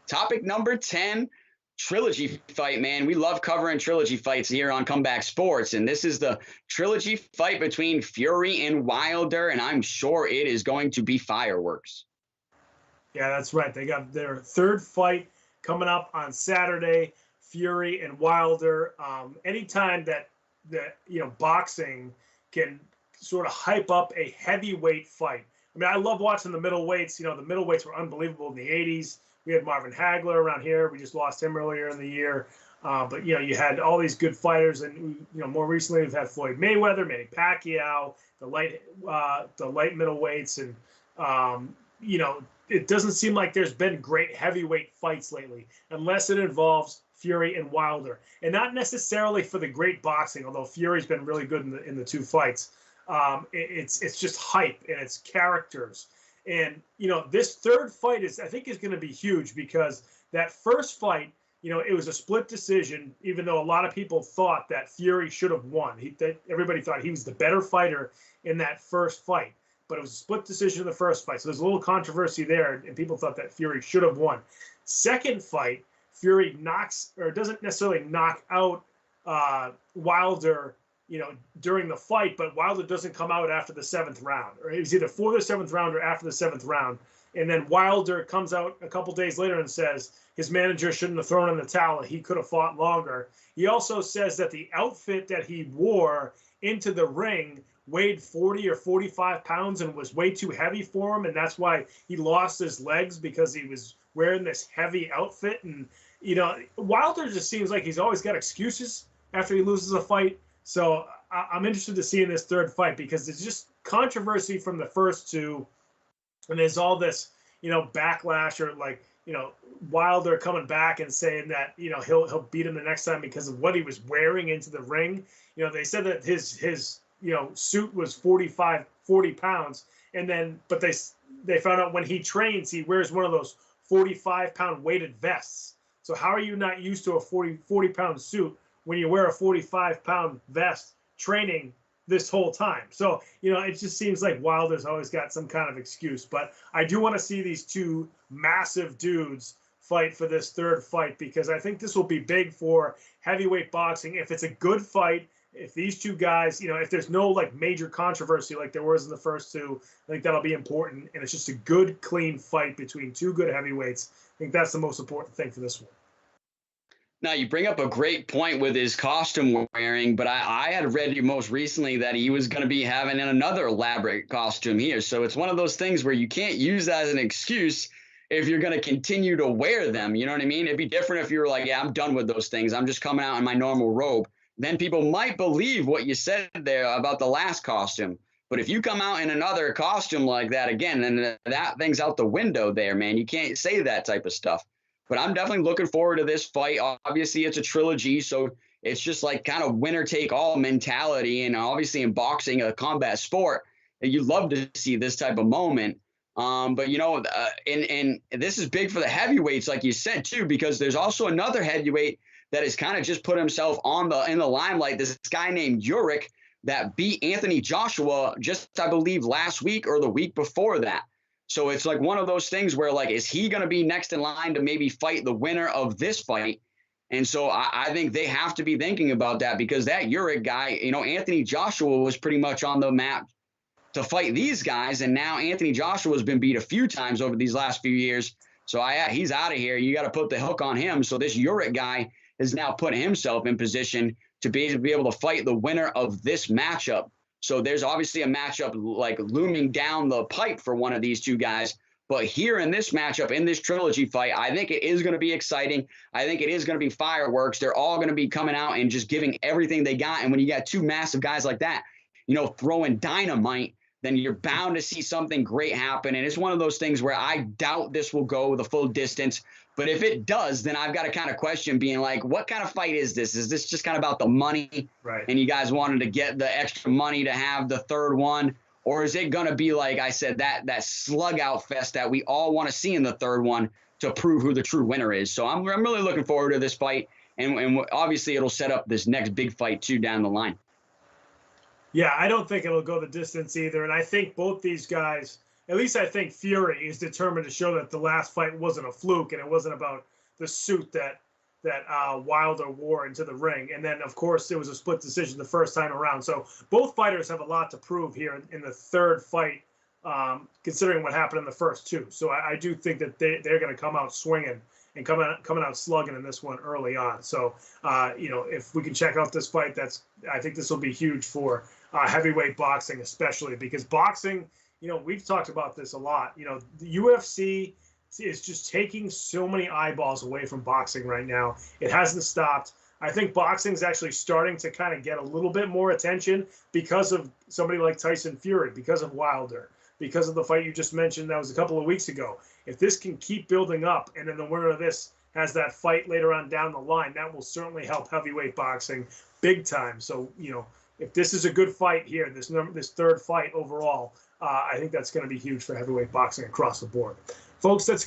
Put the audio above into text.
Topic number 10, trilogy fight, man. We love covering trilogy fights here on Comeback Sports, and this is the trilogy fight between Fury and Wilder, and I'm sure it is going to be fireworks. Yeah, that's right. They got their third fight coming up on Saturday, Fury and Wilder. Anytime that boxing can sort of hype up a heavyweight fight. I mean, I love watching the middleweights. The middleweights were unbelievable in the 80s. We had Marvin Hagler around here. We just lost him earlier in the year. But, you had all these good fighters. And, more recently we've had Floyd Mayweather, Manny Pacquiao, the light middleweights. And, it doesn't seem like there's been great heavyweight fights lately, unless it involves Fury and Wilder. And not necessarily for the great boxing, although Fury's been really good in the two fights. It's just hype and it's characters. And, this third fight I think is going to be huge because that first fight, it was a split decision, even though a lot of people thought that Fury should have won. Everybody thought he was the better fighter in that first fight, but it was a split decision in the first fight. So there's a little controversy there, and people thought that Fury should have won. Second fight, Fury doesn't necessarily knock out Wilder, during the fight, but Wilder doesn't come out after the 7th round, or it was either for the 7th round or after the 7th round. And then Wilder comes out a couple days later and says his manager shouldn't have thrown in the towel. He could have fought longer. He also says that the outfit that he wore into the ring weighed 40 or 45 pounds and was way too heavy for him. And that's why he lost his legs, because he was wearing this heavy outfit. And, Wilder just seems like he's always got excuses after he loses a fight. So I'm interested to see in this third fight, because there's just controversy from the first two. And there's all this, backlash, or Wilder coming back and saying that, he'll beat him the next time because of what he was wearing into the ring. They said that his suit was 40 pounds. And then, but they found out when he trains, he wears one of those 45-pound weighted vests. So how are you not used to a 40-pound suit when you wear a 45-pound vest training this whole time? So, it just seems like Wilder's always got some kind of excuse. But I do want to see these two massive dudes fight for this third fight, because I think this will be big for heavyweight boxing. If it's a good fight, if these two guys, if there's no major controversy like there was in the first two, I think that'll be important. And it's just a good, clean fight between two good heavyweights. I think that's the most important thing for this one. Now, you bring up a great point with his costume wearing, but I had read most recently that he was going to be having another elaborate costume here. So it's one of those things where you can't use that as an excuse if you're going to continue to wear them. You know what I mean? It'd be different if you were like, yeah, I'm done with those things. I'm just coming out in my normal robe. Then people might believe what you said there about the last costume. But if you come out in another costume like that again, then that thing's out the window there, man. You can't say that type of stuff. But I'm definitely looking forward to this fight. Obviously, it's a trilogy, so it's just kind of winner-take-all mentality. And obviously in boxing, a combat sport, you love to see this type of moment. But, and this is big for the heavyweights, like you said, too, because there's also another heavyweight that has kind of just put himself in the limelight. This guy named Uric that beat Anthony Joshua just, I believe, last week or the week before that. So it's one of those things where, is he going to be next in line to maybe fight the winner of this fight? And so I think they have to be thinking about that, because that Uric guy, Anthony Joshua was pretty much on the map to fight these guys. And now Anthony Joshua has been beat a few times over these last few years. So he's out of here. You got to put the hook on him. So this Uric guy has now put himself in position to be able to fight the winner of this matchup. So there's obviously a matchup looming down the pipe for one of these two guys. But here in this matchup, in this trilogy fight, I think it is going to be exciting. I think it is going to be fireworks. They're all going to be coming out and just giving everything they got. And when you got two massive guys like that, throwing dynamite, then you're bound to see something great happen. And it's one of those things where I doubt this will go the full distance. But if it does, then I've got to kind of question being what kind of fight is this? Is this just kind of about the money? Right. And you guys wanted to get the extra money to have the third one? Or is it going to be, like I said, that slug out fest that we all want to see in the third one to prove who the true winner is? So I'm really looking forward to this fight. And obviously it'll set up this next big fight too down the line. Yeah, I don't think it'll go the distance either. And I think both these guys at least I think Fury is determined to show that the last fight wasn't a fluke and it wasn't about the suit that Wilder wore into the ring. And then, of course, it was a split decision the first time around. So both fighters have a lot to prove here in the third fight, considering what happened in the first two. So I do think that they're going to come out swinging and coming out slugging in this one early on. So, if we can check out this fight, I think this will be huge for heavyweight boxing, especially because boxing, we've talked about this a lot. The UFC is just taking so many eyeballs away from boxing right now. It hasn't stopped. I think boxing is actually starting to kind of get a little bit more attention because of somebody like Tyson Fury, because of Wilder, because of the fight you just mentioned that was a couple of weeks ago. If this can keep building up and then the winner of this has that fight later on down the line, that will certainly help heavyweight boxing big time. So, if this is a good fight here, this third fight overall, I think that's going to be huge for heavyweight boxing across the board. Folks, that's